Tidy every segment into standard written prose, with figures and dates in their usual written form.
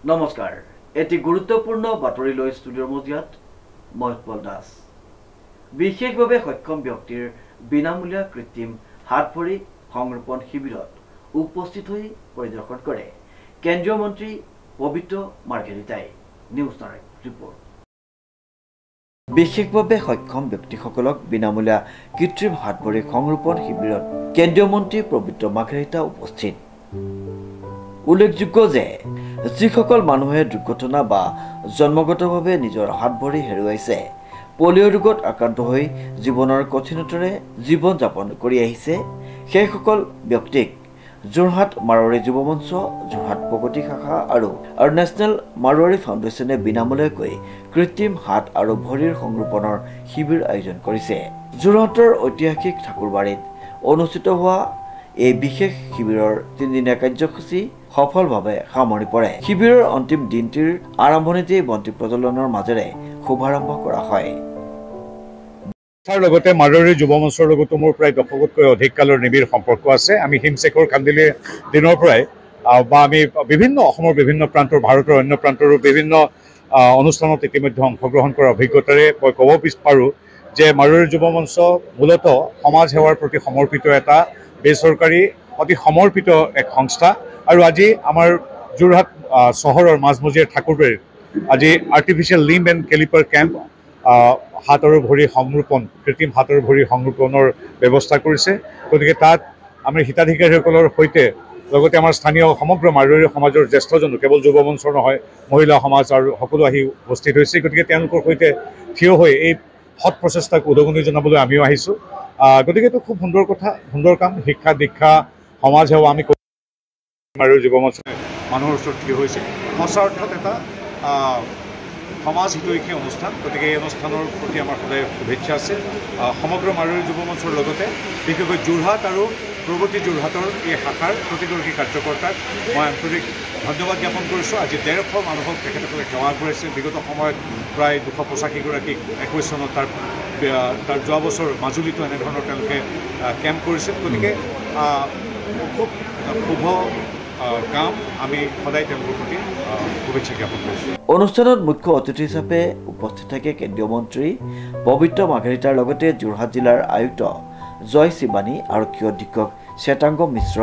নমস্কাৰ এটি গুৰুত্বপূৰ্ণ বাতৰি লৈ ষ্টুডিঅ'ৰ মজিয়াত মই উৎপল দাস বিশেষভাৱে সক্ষম ব্যক্তিৰ বিনামূলীয়া কৃত্ৰিম হাত ভৰি সংৰোপণ শিবিৰত উপস্থিত হৈ পৰিদৰ্শন কৰে কেন্দ্ৰীয় মন্ত্ৰী পবিত্ৰ মাৰ্ঘেৰিটাই নিউজ ডাইৰেক্ট ৰিপৰ্ট বিশেষভাৱে সক্ষম ব্যক্তিসকলক বিনামূলীয়া কৃত্ৰিম হাত ভৰি সংৰোপণ শিবিৰত কেন্দ্ৰীয় মন্ত্ৰী পবিত্ৰ মাৰ্ঘেৰিটা উপস্থিত উল্লেখযোগ্য যে যিসকল মানুহে দুৰ্ঘটনা বা জন্মগতভাৱে নিজৰ হাত ভৰি হেৰুৱাইছে পলিঅ' ৰোগত আক্ৰান্ত হৈ জীৱনৰ কঠিনতাৰে জীৱন যাপন কৰি আহিছে সেইসকল ব্যক্তিক যোৰহাট মাৰোৱাৰী যুৱ মঞ্চ যোৰহাট প্ৰগতি শাখা আৰু নেশ্যনেল মাৰোৱাৰী ফাউণ্ডেশ্যনে বিনামূলীয়াকৈ কৃত্ৰিম হাত আৰু ভৰিৰ সংৰোপণৰ শিবিৰ আয়োজন কৰিছে যোৰহাটৰ ঐতিহাসিক ঠাকুৰবাৰীত অনুষ্ঠিত হোৱা এই বিশেষ শিবিৰৰ 3দিনীয়া কাৰ্যসূচী সফলভাৱে সামৰি পৰে শিবিৰৰ অন্তিম দিনটিৰ আৰম্ভণিতে বন্তি প্ৰজ্বলনৰ মাজেৰে শুভাৰম্ভ কৰা হয় তাৰ লগতে মাৰোৱাৰী যুৱ মঞ্চৰ লগতো মোৰ প্ৰায় দশকতকৈ অধিক কালৰ নিবিড় সম্পৰ্ক আছে আমি হিমশেখৰ কান্দিলিৰ দিনৰ পৰাই বা আমি বিভিন্ন অসমৰ বিভিন্ন প্ৰান্তৰ ভাৰতৰ অন্য প্ৰান্তৰো বিভিন্ন অনুষ্ঠানত ইতিমধ্যে অংশগ্ৰহণ কৰাৰ অভিজ্ঞতাৰে মই ক'ব পাৰোঁ যে মাৰোৱাৰী যুৱ মঞ্চ মূলতঃ সমাজ সেৱাৰ প্ৰতি সমৰ্পিত এটা বেচৰকাৰী অতি সমৰ্পিত এক সংস্থা আৰু আজি আমাৰ যোৰহাট চহৰৰ মাজমজিয়াৰ ঠাকুৰবাৰীত আজি artificial limb and calliper camp হাত আৰু ভৰি সংৰোপণ কৃত্ৰিম হাত আৰু ভৰি সংৰোপণৰ ব্যৱস্থা কৰিছে গতিকে তাত আমি হিতাধিকাৰীসকলৰ সৈতে লগতে আমাৰ স্থানীয় সমগ্ৰ মাৰোৱাৰী সমাজৰ জ্যেষ্ঠজনো কেৱল যুৱ মঞ্চৰ নহয় মহিলা সমাজ আৰু সকলো আহি উপস্থিত হৈছে গতিকে তেওঁলোকৰ সৈতে থিয় হৈ এই সৎ প্ৰচেষ্টাক উদগনি জনাবলৈ আমিও আহিছোঁ গতিকে এইটো খুব সুন্দৰ কথা সুন্দৰ কাম শিক্ষা দীক্ষা সমাজ সেৱা আমি মাৰোৱাৰী যুৱ মঞ্চে মানুহৰ ওচৰত থিয় হৈছে সঁচা অৰ্থত এটা সমাজ হিতৈষী অনুষ্ঠান গতিকে এই অনুষ্ঠানৰ প্ৰতি আমাৰ সদায় শুভেচ্ছা আছে সমগ্ৰ মাৰোৱাৰী যুৱ মঞ্চৰ লগতে বিশেষকৈ যোৰহাট আৰু প্ৰগতি যোৰহাটৰ এই শাখাৰ প্ৰতিগৰাকী কাৰ্যকৰ্তাক মই আন্তৰিক ধন্যবাদ জ্ঞাপন কৰিছোঁ আজি 150 মানুহক তেখেতসকলে সেৱা আগবঢ়াইছে বিগত সময়ত প্ৰায় 285গৰাকীক 21 চনত তাৰ যোৱা বছৰ মাজুলীতো এনেধৰণৰ তেওঁলোকে কেম্প কৰিছিল গতিকে খুব শুভ কাম আমি সদায় তেওঁলোকৰ প্ৰতি শুভেচ্ছা জ্ঞাপন কৰিছোঁ অনুষ্ঠানত মুখ্য অতিথি হিচাপে উপস্থিত থাকে কেন্দ্ৰীয় মন্ত্ৰী পবিত্ৰ মাৰ্ঘেৰিটাৰ লগতে যোৰহাট জিলাৰ আয়ুক্ত জয় শিৱানী আৰক্ষী অধীক্ষক শ্বেতাংগ মিশ্ৰ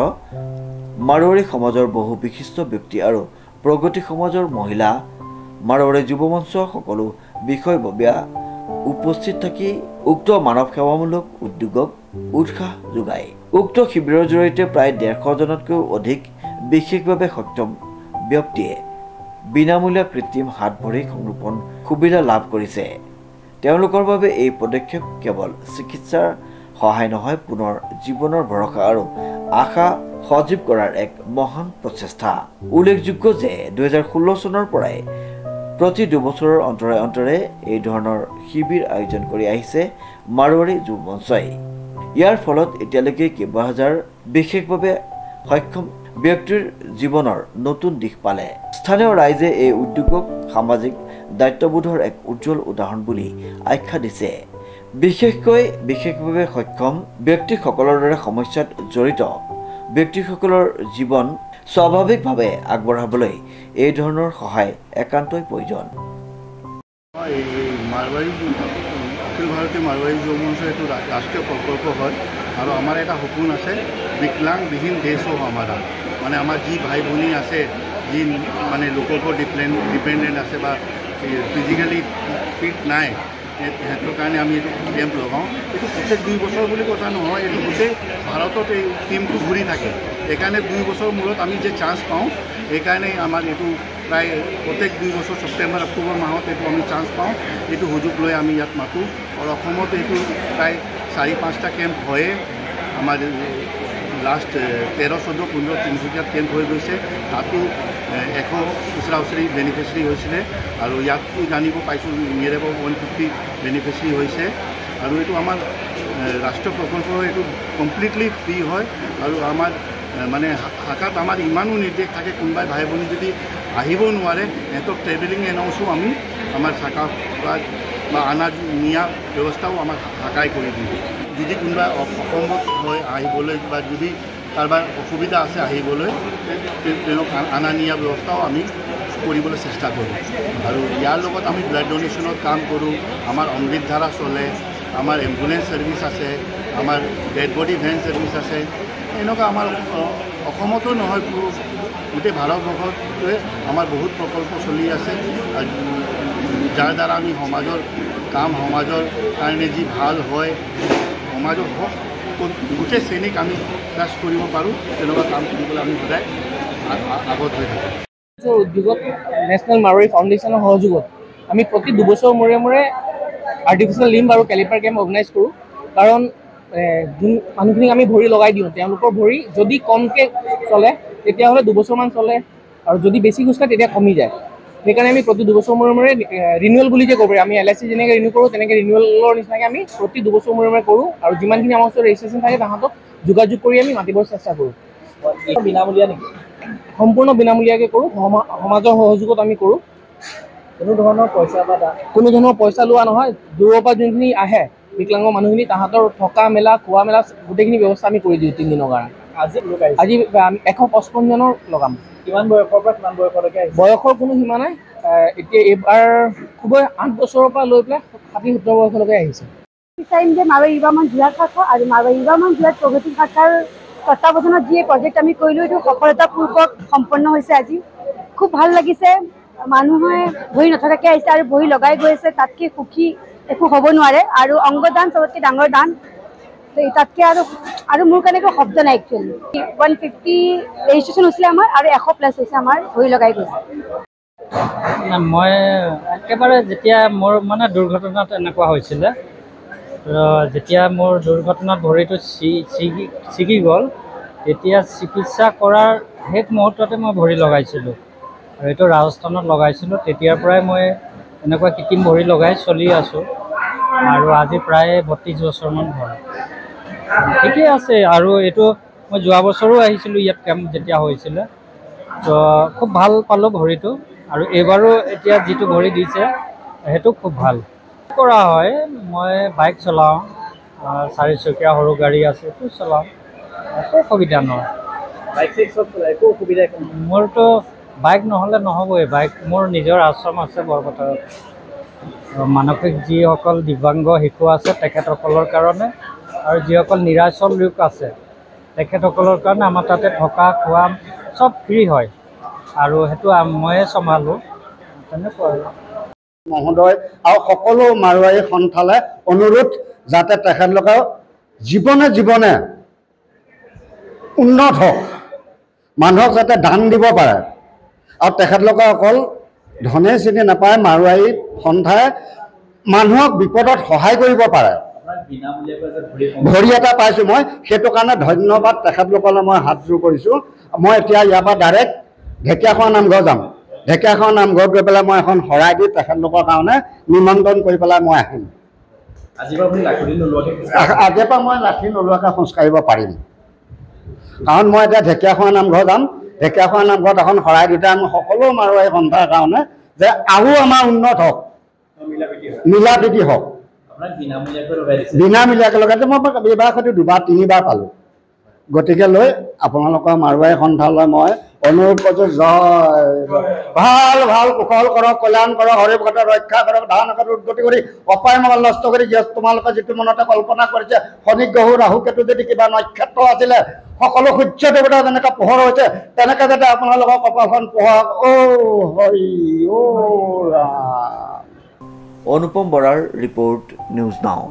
মাৰোৱাৰী সমাজৰ বহু বিশিষ্ট ব্যক্তি আৰু প্ৰগতি সমাজৰ মহিলা মাৰোৱাৰী যুৱ মঞ্চ সকলো বিষয়ববীয়া উপস্থিত থাকি উক্ত মানৱ সেৱামূলক উদ্যোগক উৎসাহ যোগায় উক্ত শিবিৰৰ জৰিয়তে প্ৰায় 150 জনতকৈও অধিক বিশেষভাৱে সক্ষম ব্যক্তিয়ে বিনামূলীয়া কৃত্ৰিম হাত ভৰি সংৰোপণ সুবিধা লাভ কৰিছে তেওঁলোকৰ বাবে এই পদক্ষেপ কেৱল চিকিৎসাৰ সহায় নহয় পুনৰ জীৱনৰ ভৰসা আৰু আশা সজীৱ কৰাৰ এক মহান প্ৰচেষ্টা উল্লেখযোগ্য যে 2016 চনৰ পৰাই প্ৰতি 2 বছৰৰ অন্তৰে অন্তৰে এই ধৰণৰ শিবিৰ আয়োজন কৰি আহিছে মাৰোৱাৰী যুৱ মঞ্চই ইয়াৰ ফলত এতিয়ালৈকে কেইবাহাজাৰ বিশেষভাৱে সক্ষম ব্যক্তিৰ জীৱনৰ নতুন দিশ পালে স্থানীয় ৰাইজে এই উদ্যোগক সামাজিক দায়িত্ববোধৰ এক উজ্জ্বল উদাহৰণ বুলি আখ্যা দিছে বিশেষভাৱে সক্ষম ব্যক্তিসকলৰ দৰে সমস্যাত জড়িত ব্যক্তিসকলৰ জীৱন স্বাভাৱিকভাৱে আগবঢ়াবলৈ এই ধৰণৰ সহায় একান্তই প্ৰয়োজন অখিল ভাৰতীয় মাৰোৱাৰী যুৱ মঞ্চ এইটো ৰাষ্ট্ৰীয় প্ৰকল্প হয় আৰু আমাৰ এটা সপোন আছে বিকলাংবিহীন দেশ হওক মানে আমাৰ যি ভাই ভনী আছে যি মানে লোকৰ ওপৰত ডিপেণ্ডেণ্ট আছে বা ফিজিকেলি ফিট নাই সিহঁতৰ কাৰণে আমি এইটো কেম্প লগাওঁ এইটো প্ৰত্যেক 2 বছৰ বুলি কথা নহয় এইটো গোটেই ভাৰতত এই টিমটো ঘূৰি থাকে সেইকাৰণে 2 বছৰ মূৰত আমি যে চান্স পাওঁ সেইকাৰণে আমাৰ এইটো প্ৰায় প্ৰত্যেক 2 বছৰ ছেপ্টেম্বৰ অক্টোবৰ মাহত এইটো আমি চান্স পাওঁ এইটো সুযোগ লৈ আমি ইয়াত মাতোঁ আৰু অসমত এইটো প্ৰায় 4-5টা কেম্প হয়ে আমাৰ লাষ্ট 13, 14, 15 তিনিচুকীয়াত কেম্প হৈ গৈছে তাতো 100 ওচৰা ওচৰি বেনিফিচিয়াৰী হৈছিলে আৰু ইয়াতো জানিব পাইছোঁ নিয়েৰ এবাউট 150 বেনিফিচিয়াৰী হৈছে আৰু এইটো আমাৰ ৰাষ্ট্ৰীয় প্ৰকল্প এইটো কমপ্লিটলি ফ্ৰী হয় আৰু আমাৰ মানে শাখাত আমাৰ ইমানো নিৰ্দেশ থাকে কোনোবাই ভাই ভনী যদি আহিব নোৱাৰে সিহঁতক ট্ৰেভেলিং এনাউন্সো আমি আমাৰ শাখা বা আনা নিয়া ব্যৱস্থাও আমাৰ শাখাই কৰি দিওঁ যদি কোনোবা অসম্ভৱ হয় আহিবলৈ বা যদি কাৰোবাৰ অসুবিধা আছে আহিবলৈ তেওঁক আনা নিয়া ব্যৱস্থাও আমি কৰিবলৈ চেষ্টা কৰোঁ আৰু ইয়াৰ লগত আমি ব্লাড ডোনেশ্যনৰ কাম কৰোঁ আমাৰ অমৃত ধাৰা চলে আমাৰ এম্বুলেন্স সাৰ্ভিস আছে আমাৰ ডেড বডি ভেন সাৰ্ভিস আছে এনেকুৱা আমাৰ অসমতো নহয় গোটেই ভাৰতবৰ্ষতে আমাৰ বহুত প্ৰকল্প চলি আছে যাৰ দ্বাৰা আমি সমাজৰ কাম সমাজৰ কাৰণে যি ভাল হয় সমাজৰ গোটেই শ্ৰেণীক আমি ক্লাছ কৰিব পাৰোঁ তেনেকুৱা কাম কৰিবলৈ আমি সদায় আগত হৈ থাকোঁ উদ্যোগত নেশ্যনেল মাৰোৱাৰী ফাউণ্ডেশ্যনৰ সহযোগত আমি প্ৰতি 2 বছৰ মূৰে মূৰে আৰ্টিফিচিয়েল লিম্ব আৰু কেলিপাৰ কেম্প অৰ্গেনাইজ কৰোঁ কাৰণ যোন মানুহখিনিক আমি ভৰি লগাই দিওঁ তেওঁলোকৰ ভৰি যদি কমকৈ চলে তেতিয়াহ'লে 2 বছৰমান চলে আৰু যদি বেছি খোজকাঢ়ে তেতিয়া কমি যায় সেইকাৰণে আমি প্ৰতি 2 বছৰ মূৰে মূৰে ৰিনিউৱেল বুলি যে ক'ব পাৰি আমি LIC যেনেকৈ ৰিনিউ কৰোঁ তেনেকৈ ৰিনিউৱেলৰ নিচিনাকৈ আমি প্ৰতি 2 বছৰ মূৰে মূৰে কৰোঁ আৰু যিমানখিনি আমাৰ ওচৰত ৰেজিষ্ট্ৰেশ্যন থাকে তাহাঁতক যোগাযোগ কৰি আমি মাতিবৰ চেষ্টা কৰোঁ বিনামূলীয়া নেকি সম্পূৰ্ণ বিনামূলীয়াকৈ কৰোঁ সমাজৰ সহযোগত আমি কৰোঁ কোনো ধৰণৰ পইচা লোৱা নহয় দূৰৰ পৰা যোনখিনি আহে বিকলাংগ মানুহখিনি তাহাঁতৰ থকা মেলা খোৱা মেলা গোটেইখিনি ব্যৱস্থা আমি কৰি দিওঁ 3 দিনৰ কাৰণে আজি 155 জনৰ লগাম কিমান বয়সৰ পৰা কিমান বয়সলৈকে বয়সৰ কোনো সীমা নাই এতিয়া এইবাৰ খুবই 8 বছৰৰ পৰা লৈ পেলাই 60-70 বয়সলৈকে আহিছে বিচাৰিম যে মাৰোৱাৰী যুৱ মঞ্চ যোৰহাট শাখা আৰু মাৰোৱাৰী যুৱ মঞ্চ যোৰহাট প্ৰগতি শাখাৰ তত্ত্বাৱধানত যি প্ৰজেক্ট আমি কৰিলোঁ এইটো সফলতাপূৰ্বক সম্পন্ন হৈছে আজি খুব ভাল লাগিছে মানুহে ভৰি নথকাকৈ আহিছে আৰু ভৰি লগাই গৈ আছে তাতকৈ সুখী একো হ'ব নোৱাৰে আৰু অংগদান চবতকৈ ডাঙৰ দান তাতকৈ আৰু মোৰ কাৰণে একো শব্দ নাই একচুৱেলি 150 ৰেজিষ্ট্ৰেশ্যন হৈছিলে আমাৰ আৰু 100+ হৈছে আমাৰ ভৰি লগাই গৈছে মই একেবাৰে যেতিয়া মোৰ মানে দুৰ্ঘটনাত এনেকুৱা হৈছিলে যেতিয়া মোৰ দুৰ্ঘটনাত ভৰিটো ছিগি গ'ল তেতিয়া চিকিৎসা কৰাৰ শেষ মুহূৰ্ততে মই ভৰি লগাইছিলোঁ আৰু এইটো ৰাজস্থানত লগাইছিলোঁ তেতিয়াৰ পৰাই মই এনেকুৱা কৃত্ৰিম ভৰি লগাই চলি আছোঁ আৰু আজি প্ৰায় 32 বছৰমান হ'ল ঠিকেই আছে আৰু এইটো মই যোৱা বছৰো আহিছিলোঁ ইয়াত কেম্প যেতিয়া হৈছিলে তো খুব ভাল পালোঁ ভৰিটো আৰু এইবাৰো এতিয়া যিটো ভৰি দিছে সেইটো খুব ভাল কৰা হয় মই বাইক চলাওঁ 4-চকীয়া সৰু গাড়ী আছে সেইটো চলাওঁ একো অসুবিধা নহয় বাইক চব চলায় একো অসুবিধা মোৰতো বাইক নহ'লে নহ'বই বাইক মোৰ নিজৰ আশ্ৰম আছে বৰপথাৰত মানসিক যিসকল দিব্যাংগ শিশু আছে তেখেতসকলৰ কাৰণে আৰু যিসকল নিৰাচল লোক আছে তেখেতসকলৰ কাৰণে আমাৰ তাতে থকা খোৱা চব ফ্ৰী হয় আৰু সেইটো ময়ে চম্ভালোঁ তেনেকুৱা মহোদয় আৰু সকলো মাৰোৱাৰী সন্থালে অনুৰোধ যাতে তেখেতলোকে জীৱনে উন্নত হওক মানুহক যাতে দান দিব পাৰে আৰু তেখেতলোকে অকল ধনে চিনি নাপায় মাৰোৱাৰী সন্থাই মানুহক বিপদত সহায় কৰিব পাৰে ভৰি এটা পাইছোঁ মই সেইটো কাৰণে ধন্যবাদ তেখেতলোকলৈ মই হাতযোৰ কৰিছোঁ মই এতিয়া ইয়াৰ পৰা ডাইৰেক্ট ঢেকীয়াখোৱা নামঘৰ যাম ঢেকীয়াখোৱা নামঘৰত গৈ পেলাই মই এখন শৰাই দি তেখেতলোকৰ কাৰণে নিমন্ত্ৰণ কৰি পেলাই মই আহিম আজিৰ পৰা মই লাঠি নলোৱাকৈ খোজকাঢ়িব পাৰিম কাৰণ মই এতিয়া ঢেকীয়াখোৱা নামঘৰ যাম ঢেকীয়াখোৱা নামঘৰত এখন শৰাই দিওঁতে আমি সকলো মাৰোৱাৰী সন্থাৰ কাৰণে যে আৰু আমাৰ উন্নত হওক মিলা প্ৰীতি হওক বিনামূলীয়াকৈ লগাইছে মই এইবাৰ সৈতে 2-3বাৰ পালোঁ গতিকে লৈ আপোনালোকৰ মাৰোৱাৰী সন্থালৈ মই অনুৰোধ কৰিছোঁ জয় ভাল কুশল কৰক কল্যাণ কৰক হৰি ভকত ৰক্ষা কৰক ধান উদ্গতি কৰি অপায় মংগল নষ্ট কৰি তোমালোকে যিটো মনতে কল্পনা কৰিছে শনি গ্ৰহ ৰাহু কেতু যদি কিবা নক্ষত্ৰ আছিলে সকলো সূৰ্য দেৱতা যেনেকৈ পোহৰ হৈছে তেনেকৈ যাতে আপোনালোকৰ কপালখন পোহৰক হৰি অনুপম বৰাৰ ৰিপৰ্ট নিউজ নাও।